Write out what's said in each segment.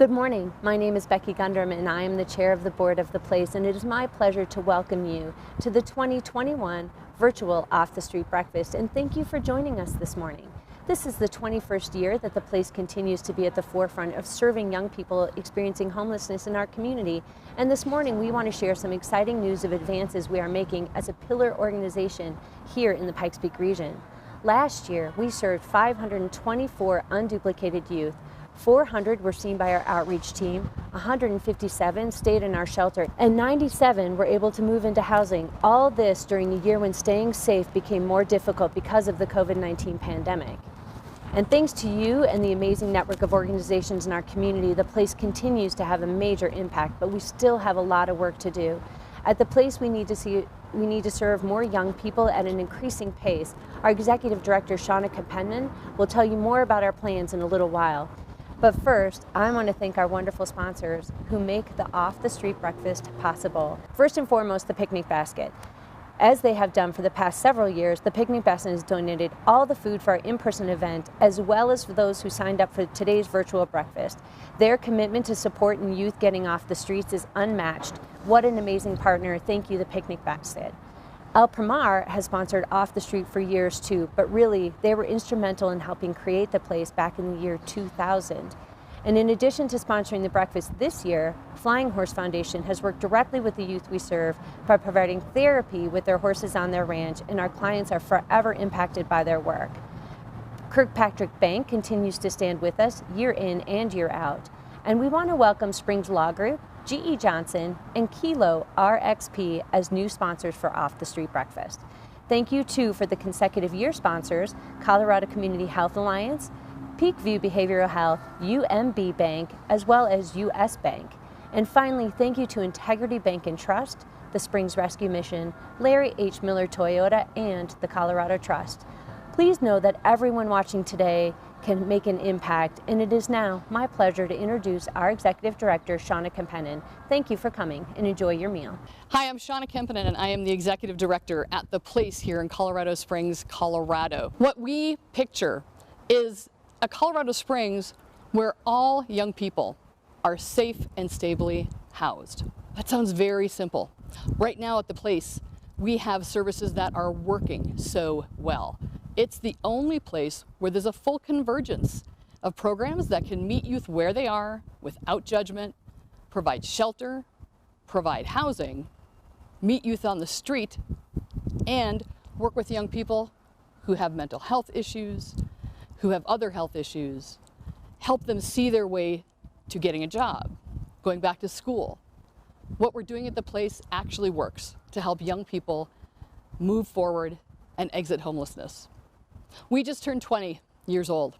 Good morning. My name is Becky Gundrum and I am the chair of the board of the place, and it is my pleasure to welcome you to the 2021 virtual Off the Street Breakfast, and thank you for joining us this morning. This is the 21st year that the place continues to be at the forefront of serving young people experiencing homelessness in our community, and this morning we want to share some exciting news of advances we are making as a pillar organization here in the Pikes Peak region. Last year we served 524 unduplicated youth. 400 were seen by our outreach team, 157 stayed in our shelter, and 97 were able to move into housing. All this during a year when staying safe became more difficult because of the COVID-19 pandemic. And thanks to you and the amazing network of organizations in our community, the place continues to have a major impact, but we still have a lot of work to do. At the place, we need to serve more young people at an increasing pace. Our executive director, Shauna Kampenin, will tell you more about our plans in a little while. But first, I want to thank our wonderful sponsors who make the Off the Street Breakfast possible. First and foremost, the Picnic Basket. As they have done for the past several years, the Picnic Basket has donated all the food for our in-person event, as well as for those who signed up for today's virtual breakfast. Their commitment to supporting youth getting off the streets is unmatched. What an amazing partner. Thank you, the Picnic Basket. El Primar has sponsored Off the Street for years too, but really they were instrumental in helping create the place back in the year 2000. And in addition to sponsoring the breakfast this year, Flying Horse Foundation has worked directly with the youth we serve by providing therapy with their horses on their ranch, and our clients are forever impacted by their work. Kirkpatrick Bank continues to stand with us year in and year out. And we want to welcome Springs Law Group, G.E. Johnson, and Kilo RXP as new sponsors for Off the Street Breakfast. Thank you too for the consecutive year sponsors, Colorado Community Health Alliance, Peakview Behavioral Health, UMB Bank, as well as US Bank. And finally, thank you to Integrity Bank and Trust, the Springs Rescue Mission, Larry H. Miller Toyota, and the Colorado Trust. Please know that everyone watching today can make an impact, and it is now my pleasure to introduce our Executive Director, Shauna Kampenin. Thank you for coming, and enjoy your meal. Hi, I'm Shauna Kampenin, and I am the Executive Director at the place here in Colorado Springs, Colorado. What we picture is a Colorado Springs where all young people are safe and stably housed. That sounds very simple. Right now at the place, we have services that are working so well. It's the only place where there's a full convergence of programs that can meet youth where they are without judgment, provide shelter, provide housing, meet youth on the street, and work with young people who have mental health issues, who have other health issues, help them see their way to getting a job, going back to school. What we're doing at the place actually works to help young people move forward and exit homelessness. We just turned 20 years old,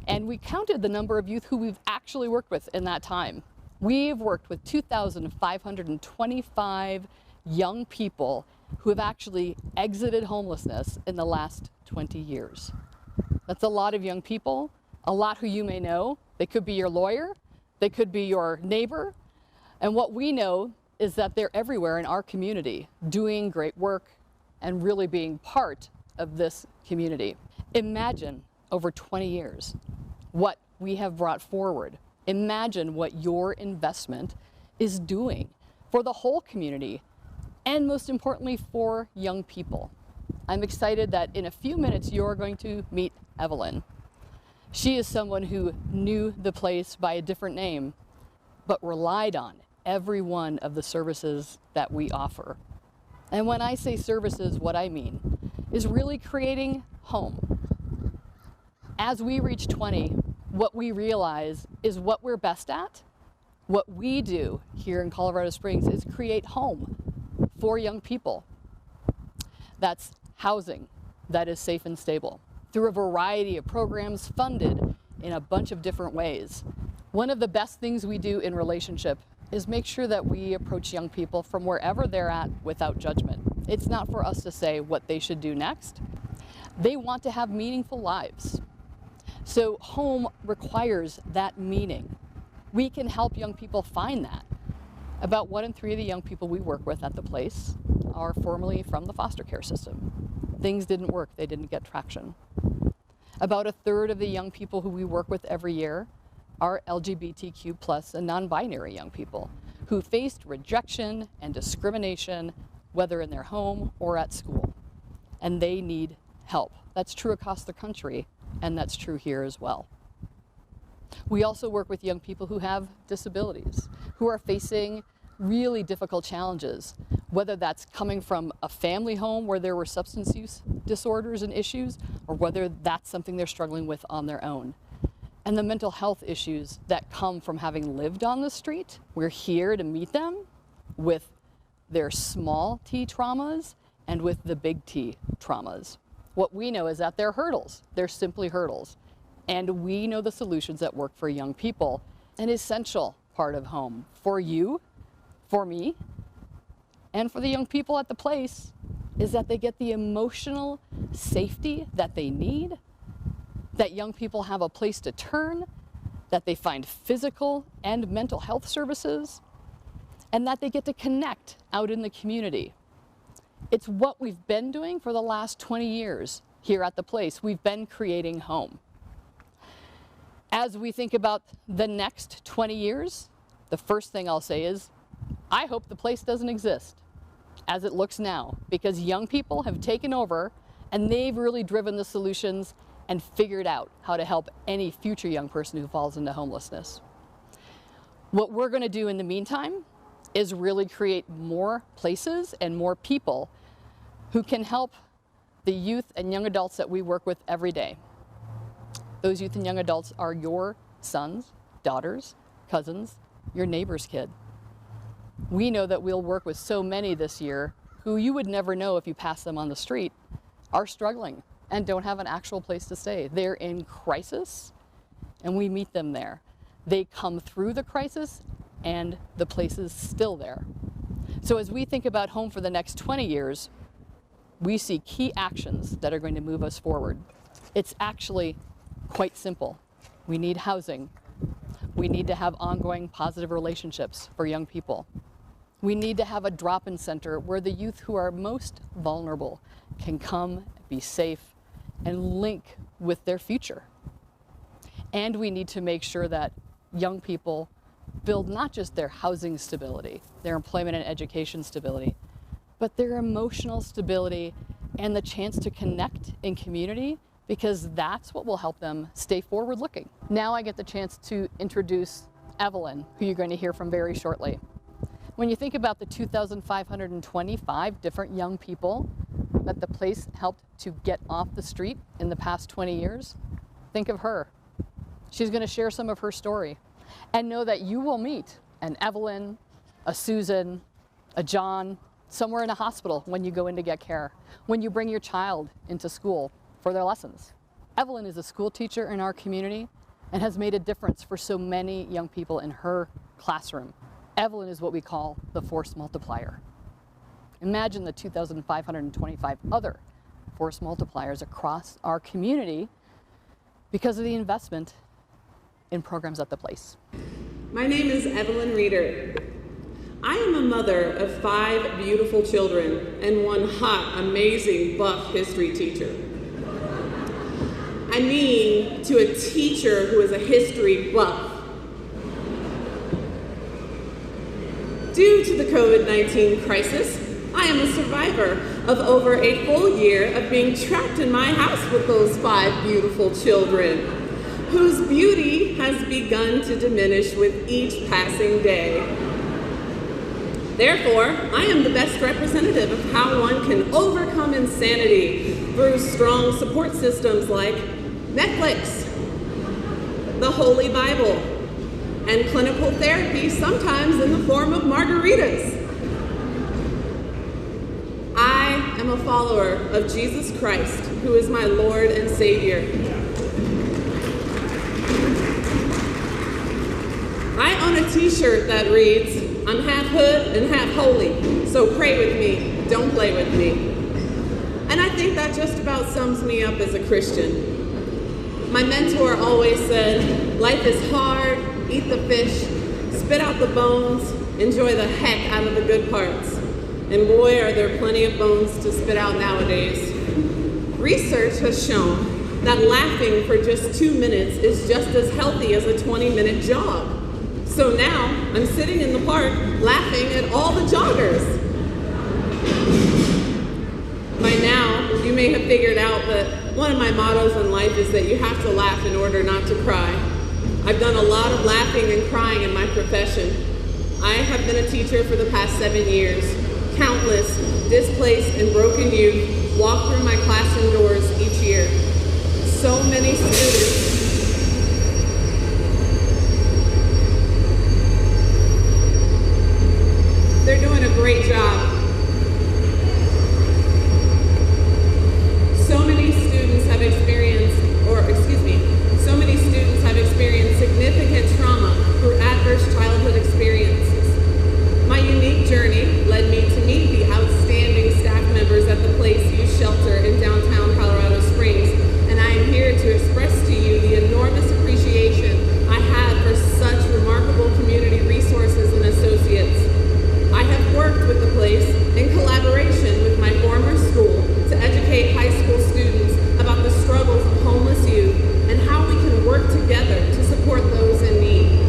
and we counted the number of youth who we've actually worked with in that time. We've worked with 2,525 young people who have actually exited homelessness in the last 20 years. That's a lot of young people, a lot who you may know. They could be your lawyer, they could be your neighbor, and what we know is that they're everywhere in our community, doing great work and really being part of this community. Imagine over 20 years what we have brought forward. Imagine what your investment is doing for the whole community, and most importantly for young people. I'm excited that in a few minutes you're going to meet Evelyn. She is someone who knew the place by a different name, but relied on every one of the services that we offer. And when I say services, what I mean is really creating home. As we reach 20, what we realize is what we're best at. What we do here in Colorado Springs is create home for young people. That's housing that is safe and stable through a variety of programs funded in a bunch of different ways. One of the best things we do in relationship is make sure that we approach young people from wherever they're at without judgment. It's not for us to say what they should do next. They want to have meaningful lives. So home requires that meaning. We can help young people find that. About 1 in 3 of the young people we work with at the place are formerly from the foster care system. Things didn't work, they didn't get traction. About 1/3 of the young people who we work with every year are LGBTQ plus and non-binary young people who faced rejection and discrimination, whether in their home or at school. And they need help. That's true across the country, and that's true here as well. We also work with young people who have disabilities, who are facing really difficult challenges, whether that's coming from a family home where there were substance use disorders and issues, or whether that's something they're struggling with on their own. And the mental health issues that come from having lived on the street. We're here to meet them with their small t traumas and with the big T traumas. What we know is that they're hurdles. They're simply hurdles. And we know the solutions that work for young people. An essential part of home for you, for me, and for the young people at the place is that they get the emotional safety that they need, that young people have a place to turn, that they find physical and mental health services, and that they get to connect out in the community. It's what we've been doing for the last 20 years here at the place. We've been creating home. As we think about the next 20 years, the first thing I'll say is, I hope the place doesn't exist as it looks now, because young people have taken over and they've really driven the solutions and figured out how to help any future young person who falls into homelessness. What we're going to do in the meantime is really create more places and more people who can help the youth and young adults that we work with every day. Those youth and young adults are your sons, daughters, cousins, your neighbor's kid. We know that we'll work with so many this year who you would never know if you pass them on the street are struggling and don't have an actual place to stay. They're in crisis, and we meet them there. They come through the crisis, and the place is still there. So as we think about home for the next 20 years, we see key actions that are going to move us forward. It's actually quite simple. We need housing. We need to have ongoing positive relationships for young people. We need to have a drop-in center where the youth who are most vulnerable can come, be safe, and link with their future. And we need to make sure that young people build not just their housing stability, their employment and education stability, but their emotional stability and the chance to connect in community, because that's what will help them stay forward-looking. Now I get the chance to introduce Evelyn, who you're going to hear from very shortly. When you think about the 2,525 different young people that the place helped to get off the street in the past 20 years, think of her. She's going to share some of her story. And know that you will meet an Evelyn, a Susan, a John, somewhere in a hospital when you go in to get care, when you bring your child into school for their lessons. Evelyn is a school teacher in our community and has made a difference for so many young people in her classroom. Evelyn is what we call the force multiplier. Imagine the 2,525 other force multipliers across our community because of the investment in programs at the place. My name is Evelyn Reeder. I am a mother of 5 beautiful children and 1 hot, amazing, buff history teacher. I mean, to a teacher who is a history buff. Due to the COVID-19 crisis, I am a survivor of over a full year of being trapped in my house with those 5 beautiful children, whose beauty has begun to diminish with each passing day. Therefore, I am the best representative of how one can overcome insanity through strong support systems like Netflix, the Holy Bible, and clinical therapy, sometimes in the form of margaritas. I am a follower of Jesus Christ, who is my Lord and Savior. I own a t-shirt that reads, "I'm half hood and half holy, so pray with me, don't play with me." And I think that just about sums me up as a Christian. My mentor always said, life is hard, eat the fish, spit out the bones, enjoy the heck out of the good parts. And boy, are there plenty of bones to spit out nowadays. Research has shown that laughing for just 2 minutes is just as healthy as a 20-minute jog. So now I'm sitting in the park laughing at all the joggers. By now, you may have figured out that one of my mottos in life is that you have to laugh in order not to cry. I've done a lot of laughing and crying in my profession. I have been a teacher for the past 7 years. Countless displaced and broken youth walk through my classroom doors each year. So many students they're doing a great job. So many students have experienced significant trauma through adverse childhood experiences. My unique journey led me to meet the outstanding staff members at the Place Youth Shelter in downtown Colorado Springs, and I am here to express to you the enormous appreciation I have for such remarkable community resources and associates. I have worked with the Place in collaboration with my former school to educate high school students about the struggles of homeless youth and how we can work together to support those in need.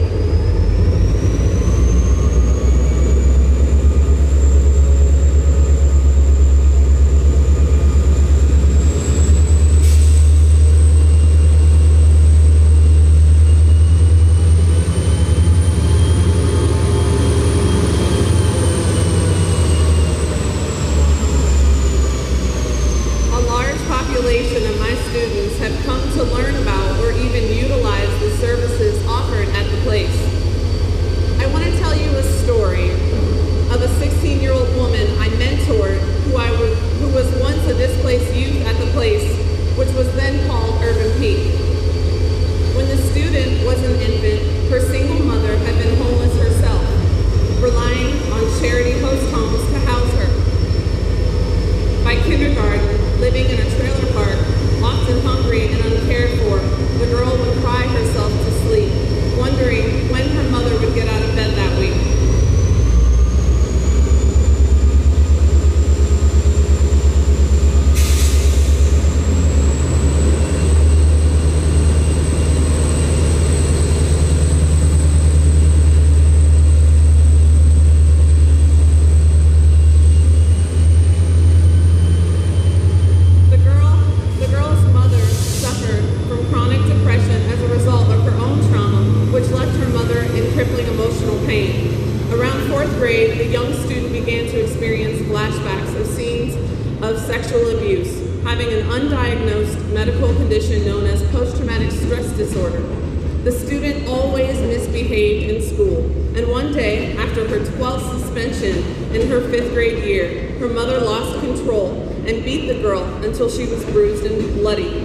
Until she was bruised and bloody.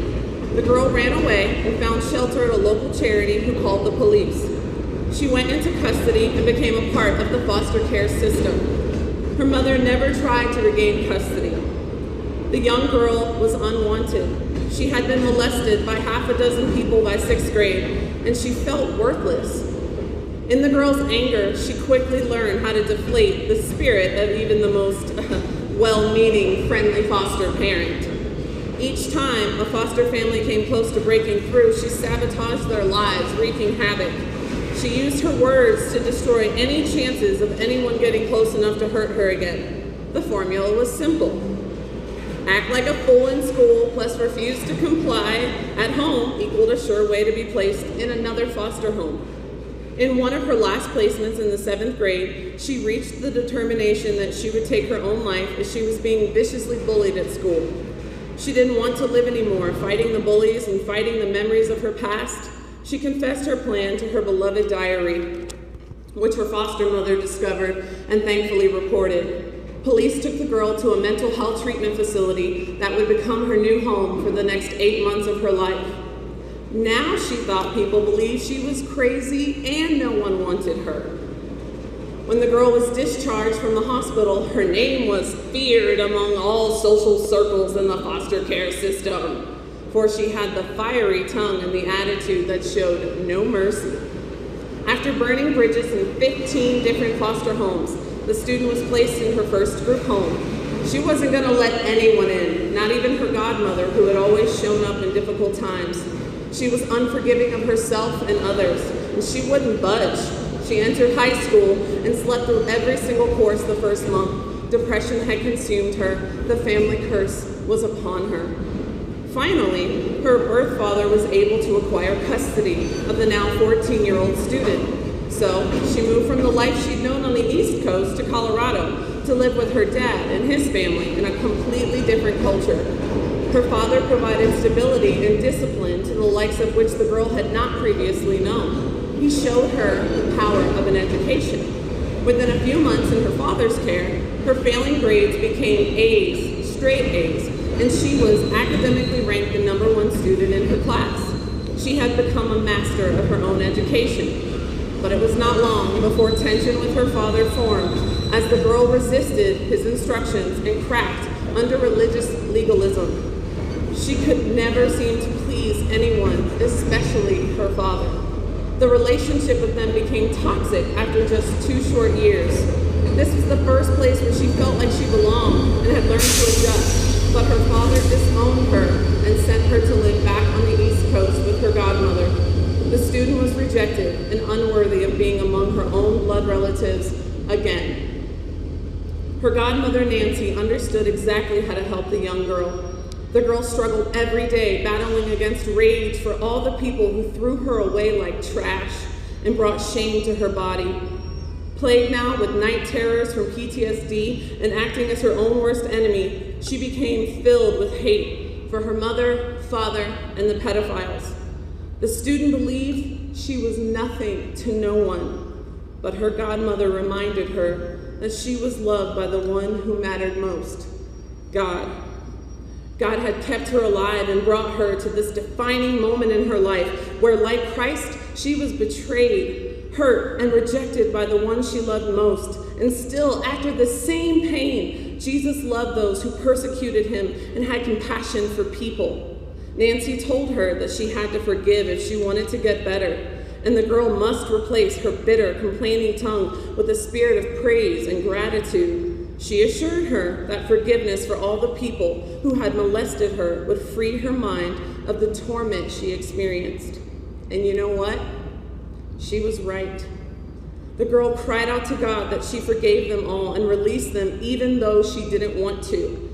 The girl ran away and found shelter at a local charity who called the police. She went into custody and became a part of the foster care system. Her mother never tried to regain custody. The young girl was unwanted. She had been molested by half a dozen people by 6th grade, and she felt worthless. In the girl's anger, she quickly learned how to deflate the spirit of even the most well-meaning, friendly foster parent. Each time a foster family came close to breaking through, she sabotaged their lives, wreaking havoc. She used her words to destroy any chances of anyone getting close enough to hurt her again. The formula was simple. Act like a fool in school, plus refuse to comply at home equaled a sure way to be placed in another foster home. In one of her last placements in the 7th grade, she reached the determination that she would take her own life as she was being viciously bullied at school. She didn't want to live anymore, fighting the bullies and fighting the memories of her past. She confessed her plan to her beloved diary, which her foster mother discovered and thankfully reported. Police took the girl to a mental health treatment facility that would become her new home for the next 8 months of her life. Now she thought people believed she was crazy and no one wanted her. When the girl was discharged from the hospital, her name was feared among all social circles in the foster care system, for she had the fiery tongue and the attitude that showed no mercy. After burning bridges in 15 different foster homes, the student was placed in her first group home. She wasn't going to let anyone in, not even her godmother, who had always shown up in difficult times. She was unforgiving of herself and others, and she wouldn't budge. She entered high school and slept through every single course the first month. Depression had consumed her. The family curse was upon her. Finally, her birth father was able to acquire custody of the now 14-year-old student. So she moved from the life she'd known on the East Coast to Colorado to live with her dad and his family in a completely different culture. Her father provided stability and discipline to the likes of which the girl had not previously known. He showed her the power of an education. Within a few months in her father's care, her failing grades became A's, straight A's, and she was academically ranked the #1 student in her class. She had become a master of her own education. But it was not long before tension with her father formed as the girl resisted his instructions and cracked under religious legalism. She could never seem to please anyone, especially her father. The relationship with them became toxic after just 2 short years. This was the first place where she felt like she belonged and had learned to adjust, but her father disowned her and sent her to live back on the East Coast with her godmother. The student was rejected and unworthy of being among her own blood relatives again. Her godmother, Nancy, understood exactly how to help the young girl. The girl struggled every day, battling against rage for all the people who threw her away like trash and brought shame to her body. Plagued now with night terrors from PTSD and acting as her own worst enemy, she became filled with hate for her mother, father, and the pedophiles. The student believed she was nothing to no one, but her godmother reminded her that she was loved by the one who mattered most, God. God had kept her alive and brought her to this defining moment in her life where, like Christ, she was betrayed, hurt, and rejected by the one she loved most. And still, after the same pain, Jesus loved those who persecuted him and had compassion for people. Nancy told her that she had to forgive if she wanted to get better, and the girl must replace her bitter, complaining tongue with a spirit of praise and gratitude. She assured her that forgiveness for all the people who had molested her would free her mind of the torment she experienced. And you know what? She was right. The girl cried out to God that she forgave them all and released them even though she didn't want to.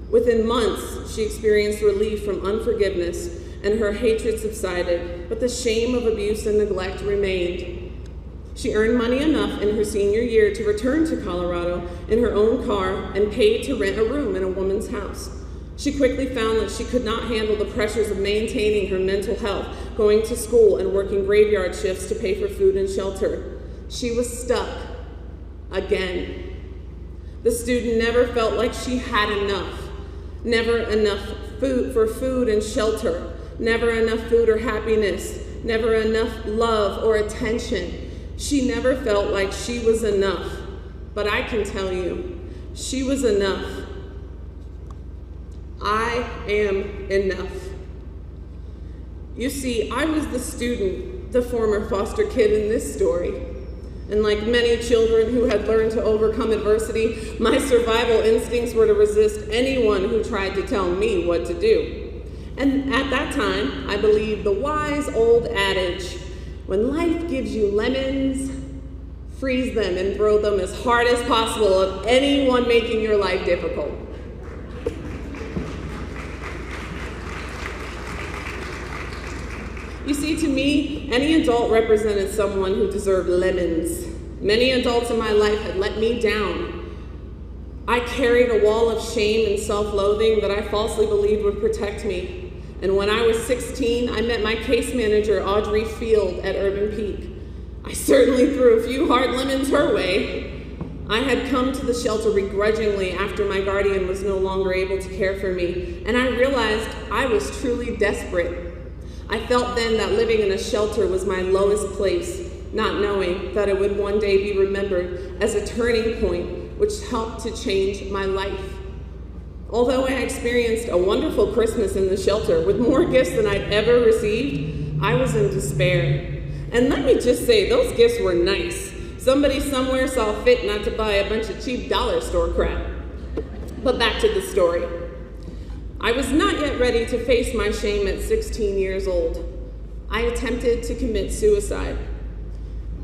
Within months, she experienced relief from unforgiveness and her hatred subsided, but the shame of abuse and neglect remained. She earned money enough in her senior year to return to Colorado in her own car and paid to rent a room in a woman's house. She quickly found that she could not handle the pressures of maintaining her mental health, going to school and working graveyard shifts to pay for food and shelter. She was stuck again. The student never felt like she had enough. Never enough food and shelter. Never enough food or happiness. Never enough love or attention. She never felt like she was enough, but I can tell you, she was enough. I am enough. You see, I was the student, the former foster kid in this story. And like many children who had learned to overcome adversity, my survival instincts were to resist anyone who tried to tell me what to do. And at that time, I believed the wise old adage, when life gives you lemons, freeze them and throw them as hard as possible at anyone making your life difficult. You see, to me, any adult represented someone who deserved lemons. Many adults in my life had let me down. I carried a wall of shame and self-loathing that I falsely believed would protect me. And when I was 16, I met my case manager, Audrey Field, at Urban Peak. I certainly threw a few hard lemons her way. I had come to the shelter begrudgingly after my guardian was no longer able to care for me, and I realized I was truly desperate. I felt then that living in a shelter was my lowest place, not knowing that it would one day be remembered as a turning point which helped to change my life. Although I experienced a wonderful Christmas in the shelter with more gifts than I'd ever received, I was in despair. And let me just say, those gifts were nice. Somebody somewhere saw fit not to buy a bunch of cheap dollar store crap. But back to the story. I was not yet ready to face my shame at 16 years old. I attempted to commit suicide.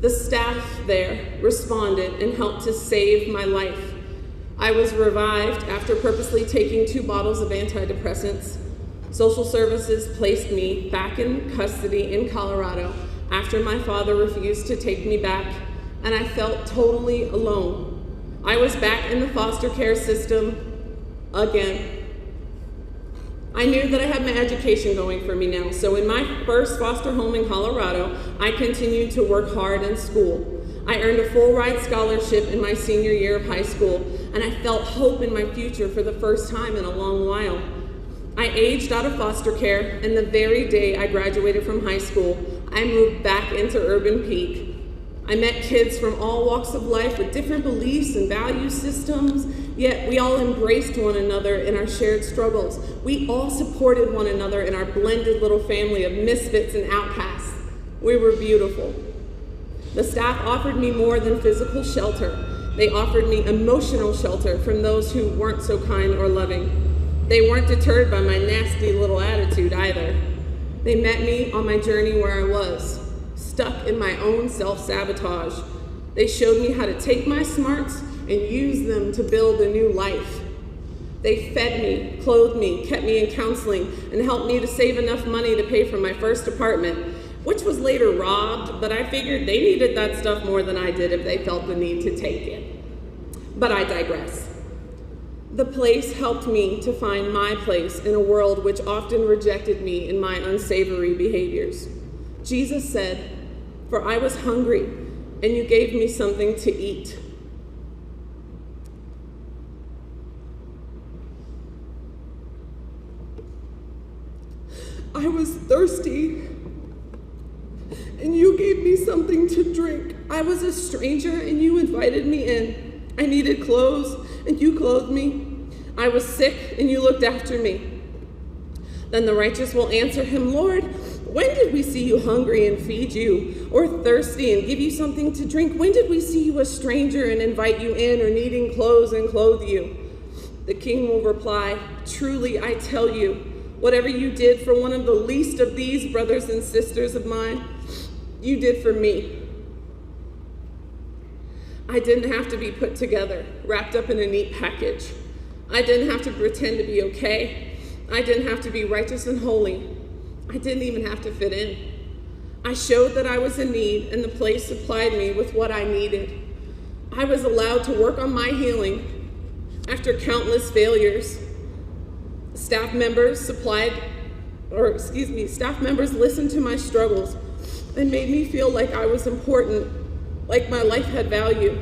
The staff there responded and helped to save my life. I was revived after purposely taking 2 bottles of antidepressants. Social services placed me back in custody in Colorado after my father refused to take me back, and I felt totally alone. I was back in the foster care system again. I knew that I had my education going for me now, so in my first foster home in Colorado, I continued to work hard in school. I earned a full ride scholarship in my senior year of high school, and I felt hope in my future for the first time in a long while. I aged out of foster care, and the very day I graduated from high school, I moved back into Urban Peak. I met kids from all walks of life with different beliefs and value systems, yet we all embraced one another in our shared struggles. We all supported one another in our blended little family of misfits and outcasts. We were beautiful. The staff offered me more than physical shelter. They offered me emotional shelter from those who weren't so kind or loving. They weren't deterred by my nasty little attitude either. They met me on my journey where I was, stuck in my own self-sabotage. They showed me how to take my smarts and use them to build a new life. They fed me, clothed me, kept me in counseling, and helped me to save enough money to pay for my first apartment, which was later robbed, but I figured they needed that stuff more than I did if they felt the need to take it. But I digress. The place helped me to find my place in a world which often rejected me in my unsavory behaviors. Jesus said, "For I was hungry, and you gave me something to eat." I was thirsty, and you gave me something to drink. I was a stranger, and you invited me in. I needed clothes, and you clothed me. I was sick, and you looked after me. Then the righteous will answer him, "Lord, when did we see you hungry and feed you, or thirsty and give you something to drink? When did we see you a stranger and invite you in, or needing clothes and clothe you?" The king will reply, "Truly, I tell you, whatever you did for one of the least of these brothers and sisters of mine, you did for me." I didn't have to be put together, wrapped up in a neat package. I didn't have to pretend to be okay. I didn't have to be righteous and holy. I didn't even have to fit in. I showed that I was in need, and the place supplied me with what I needed. I was allowed to work on my healing after countless failures. Staff members listened to my struggles and made me feel like I was important, like my life had value.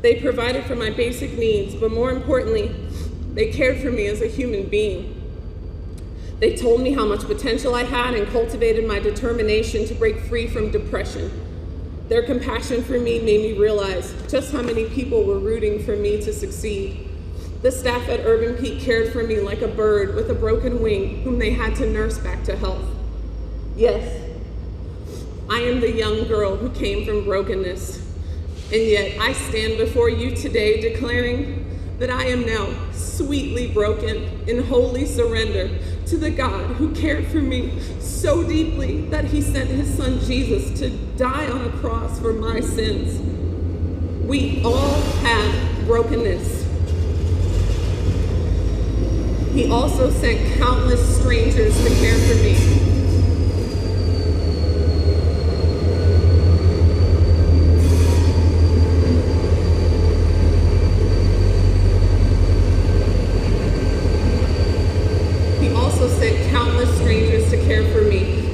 They provided for my basic needs, but more importantly, they cared for me as a human being. They told me how much potential I had and cultivated my determination to break free from depression. Their compassion for me made me realize just how many people were rooting for me to succeed. The staff at Urban Peak cared for me like a bird with a broken wing whom they had to nurse back to health. Yes, I am the young girl who came from brokenness, and yet I stand before you today declaring that I am now sweetly broken in holy surrender to the God who cared for me so deeply that he sent his son Jesus to die on a cross for my sins. We all have brokenness. He also sent countless strangers to care for me.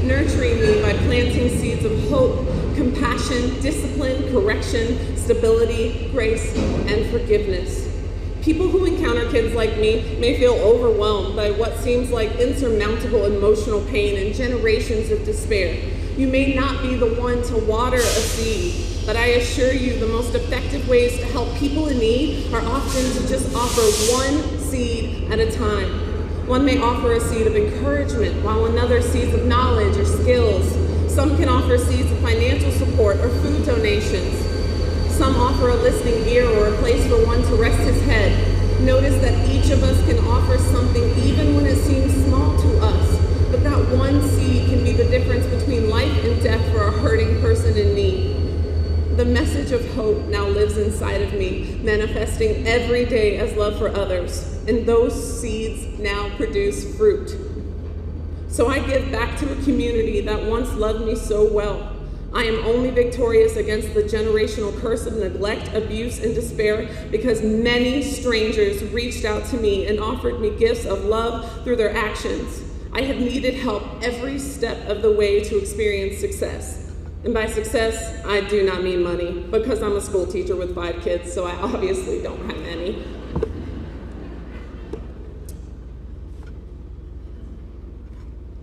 Nurturing me by planting seeds of hope, compassion, discipline, correction, stability, grace, and forgiveness. People who encounter kids like me may feel overwhelmed by what seems like insurmountable emotional pain and generations of despair. You may not be the one to water a seed, but I assure you the most effective ways to help people in need are often to just offer one seed at a time. One may offer a seed of encouragement, while another seeds of knowledge or skills. Some can offer seeds of financial support or food donations. Some offer a listening ear or a place for one to rest his head. Notice that each of us can offer something even when it seems small to us, but that one seed can be the difference between life and death for a hurting person in need. The message of hope now lives inside of me, manifesting every day as love for others, and those seeds now produce fruit. So I give back to a community that once loved me so well. I am only victorious against the generational curse of neglect, abuse, and despair because many strangers reached out to me and offered me gifts of love through their actions. I have needed help every step of the way to experience success. And by success, I do not mean money, because I'm a school teacher with 5 kids, so I obviously don't have any.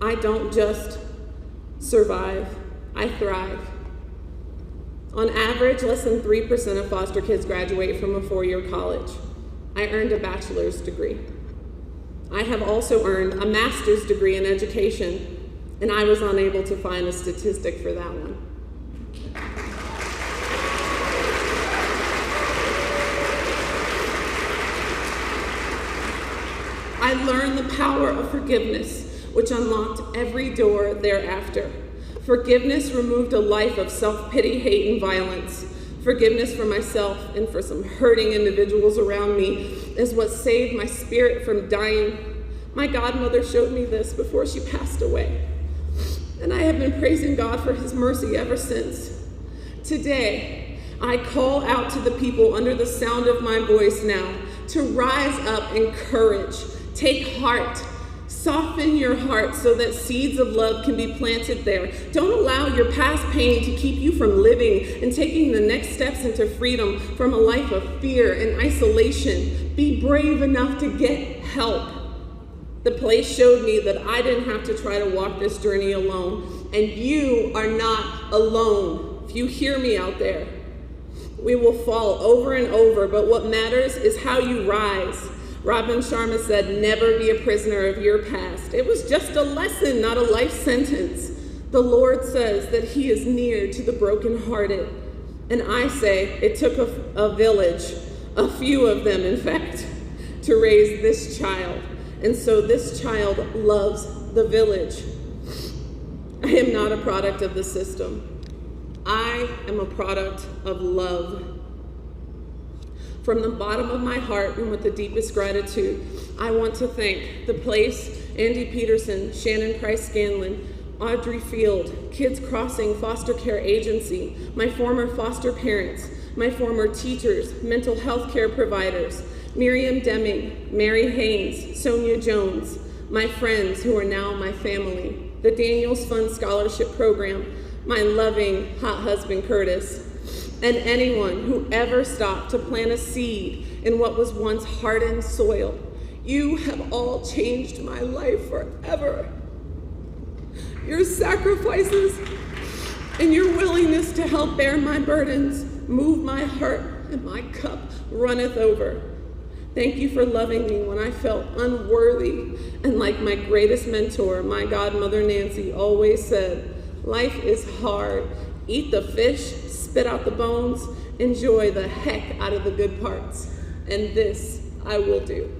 I don't just survive, I thrive. On average, less than 3% of foster kids graduate from a 4-year college. I earned a bachelor's degree. I have also earned a master's degree in education, and I was unable to find a statistic for that one. I learned the power of forgiveness, which unlocked every door thereafter. Forgiveness removed a life of self-pity, hate, and violence. Forgiveness for myself and for some hurting individuals around me is what saved my spirit from dying. My godmother showed me this before she passed away, and I have been praising God for his mercy ever since. Today, I call out to the people under the sound of my voice now to rise up in courage, take heart, soften your heart so that seeds of love can be planted there. Don't allow your past pain to keep you from living and taking the next steps into freedom from a life of fear and isolation. Be brave enough to get help. The place showed me that I didn't have to try to walk this journey alone, and you are not alone. If you hear me out there, we will fall over and over, but what matters is how you rise. Robin Sharma said, never be a prisoner of your past. It was just a lesson, not a life sentence. The Lord says that he is near to the brokenhearted. And I say it took a village, a few of them in fact, to raise this child. And so this child loves the village. I am not a product of the system. I am a product of love. From the bottom of my heart and with the deepest gratitude, I want to thank the place, Andy Peterson, Shannon Price Scanlon, Audrey Field, Kids Crossing Foster Care Agency, my former foster parents, my former teachers, mental health care providers, Miriam Deming, Mary Haynes, Sonia Jones, my friends who are now my family, the Daniels Fund Scholarship Program, my loving hot husband Curtis, and anyone who ever stopped to plant a seed in what was once hardened soil. You have all changed my life forever. Your sacrifices and your willingness to help bear my burdens move my heart, and my cup runneth over. Thank you for loving me when I felt unworthy, and like my greatest mentor, my godmother Nancy, always said, life is hard. Eat the fish, spit out the bones, enjoy the heck out of the good parts. And this I will do.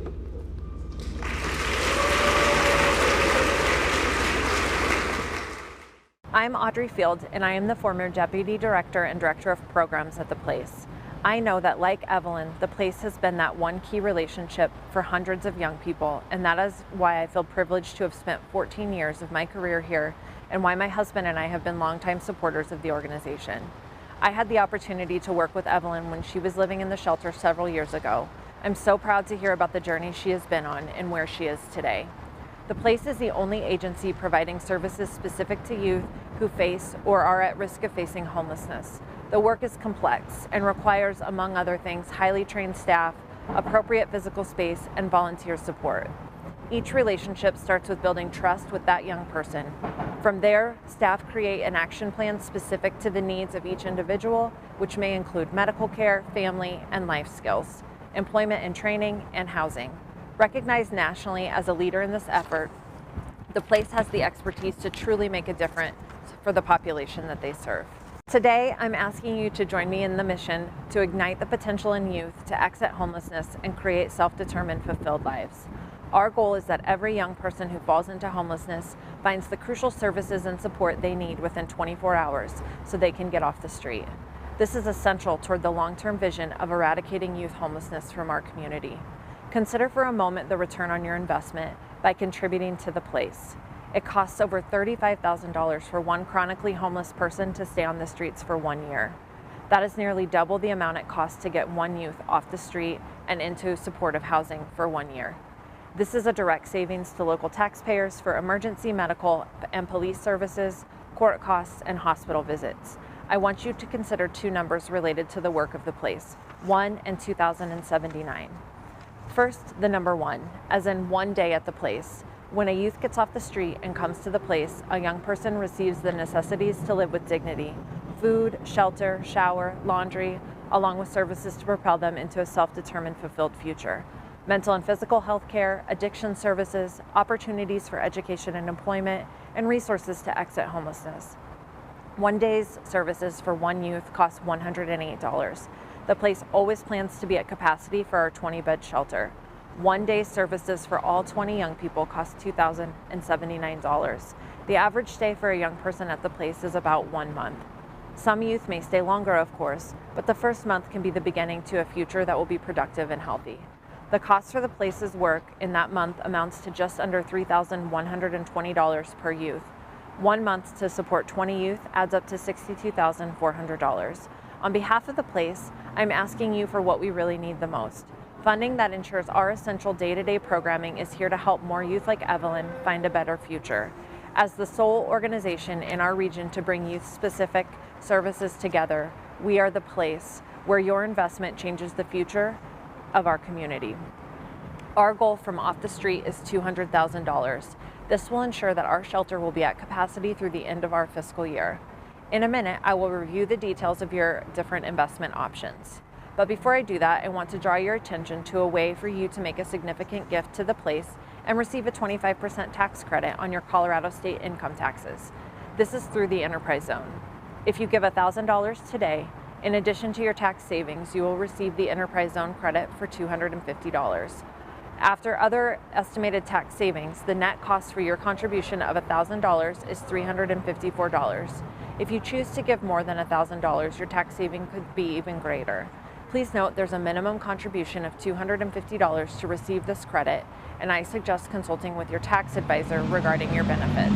I'm Audrey Field, and I am the former Deputy Director and Director of Programs at the Place. I know that, like Evelyn, the Place has been that one key relationship for hundreds of young people, and that is why I feel privileged to have spent 14 years of my career here, and why my husband and I have been longtime supporters of the organization. I had the opportunity to work with Evelyn when she was living in the shelter several years ago. I'm so proud to hear about the journey she has been on and where she is today. The Place is the only agency providing services specific to youth who face or are at risk of facing homelessness. The work is complex and requires, among other things, highly trained staff, appropriate physical space, and volunteer support. Each relationship starts with building trust with that young person. From there, staff create an action plan specific to the needs of each individual, which may include medical care, family, and life skills, employment and training, and housing. Recognized nationally as a leader in this effort, the Place has the expertise to truly make a difference for the population that they serve. Today, I'm asking you to join me in the mission to ignite the potential in youth to exit homelessness and create self-determined, fulfilled lives. Our goal is that every young person who falls into homelessness finds the crucial services and support they need within 24 hours so they can get off the street. This is essential toward the long-term vision of eradicating youth homelessness from our community. Consider for a moment the return on your investment by contributing to the place. It costs over $35,000 for one chronically homeless person to stay on the streets for 1 year. That is nearly double the amount it costs to get one youth off the street and into supportive housing for 1 year. This is a direct savings to local taxpayers for emergency medical and police services, court costs, and hospital visits. I want you to consider two numbers related to the work of the place, 1 and 2,079. First, the number 1, as in 1 day at the place. When a youth gets off the street and comes to the place, a young person receives the necessities to live with dignity: food, shelter, shower, laundry, along with services to propel them into a self-determined, fulfilled future. Mental and physical health care, addiction services, opportunities for education and employment, and resources to exit homelessness. 1 day's services for one youth costs $108. The place always plans to be at capacity for our 20-bed shelter. 1 day's services for all 20 young people cost $2,079. The average stay for a young person at the place is about 1 month. Some youth may stay longer, of course, but the first month can be the beginning to a future that will be productive and healthy. The cost for the place's work in that month amounts to just under $3,120 per youth. 1 month to support 20 youth adds up to $62,400. On behalf of the place, I'm asking you for what we really need the most. Funding that ensures our essential day-to-day programming is here to help more youth like Evelyn find a better future. As the sole organization in our region to bring youth-specific services together, we are the place where your investment changes the future of our community. Our goal from off the street is $200,000. This will ensure that our shelter will be at capacity through the end of our fiscal year. In a minute, I will review the details of your different investment options. But before I do that, I want to draw your attention to a way for you to make a significant gift to the place and receive a 25% tax credit on your Colorado state income taxes. This is through the Enterprise Zone. If you give $1,000 today, in addition to your tax savings, you will receive the Enterprise Zone credit for $250. After other estimated tax savings, the net cost for your contribution of $1,000 is $354. If you choose to give more than $1,000, your tax saving could be even greater. Please note there's a minimum contribution of $250 to receive this credit, and I suggest consulting with your tax advisor regarding your benefits.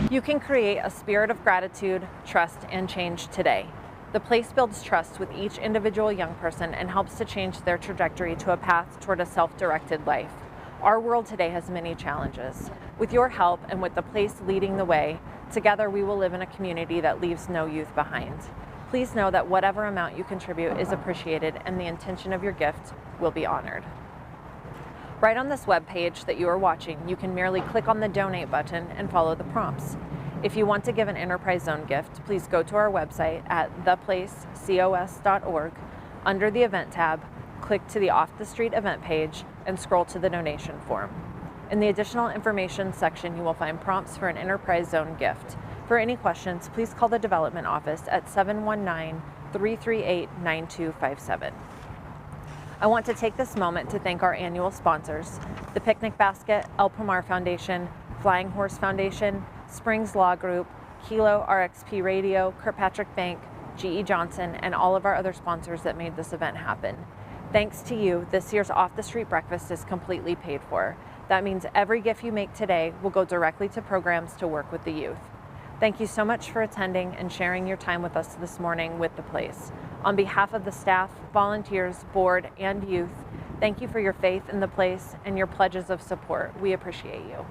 You can create a spirit of gratitude, trust, and change today. The place builds trust with each individual young person and helps to change their trajectory to a path toward a self-directed life. Our world today has many challenges. With your help and with the place leading the way, together we will live in a community that leaves no youth behind. Please know that whatever amount you contribute is appreciated and the intention of your gift will be honored. Right on this web page that you are watching, you can merely click on the donate button and follow the prompts. If you want to give an Enterprise Zone gift, please go to our website at theplacecos.org. Under the event tab, click to the Off the Street event page and scroll to the donation form. In the additional information section, you will find prompts for an Enterprise Zone gift. For any questions, please call the development office at 719-338-9257. I want to take this moment to thank our annual sponsors, the Picnic Basket, El Pomar Foundation, Flying Horse Foundation, Springs Law Group, Kilo RXP Radio, Kirkpatrick Bank, GE Johnson, and all of our other sponsors that made this event happen. Thanks to you, this year's Off the Street Breakfast is completely paid for. That means every gift you make today will go directly to programs to work with the youth. Thank you so much for attending and sharing your time with us this morning with the place. On behalf of the staff, volunteers, board, and youth, thank you for your faith in the place and your pledges of support. We appreciate you.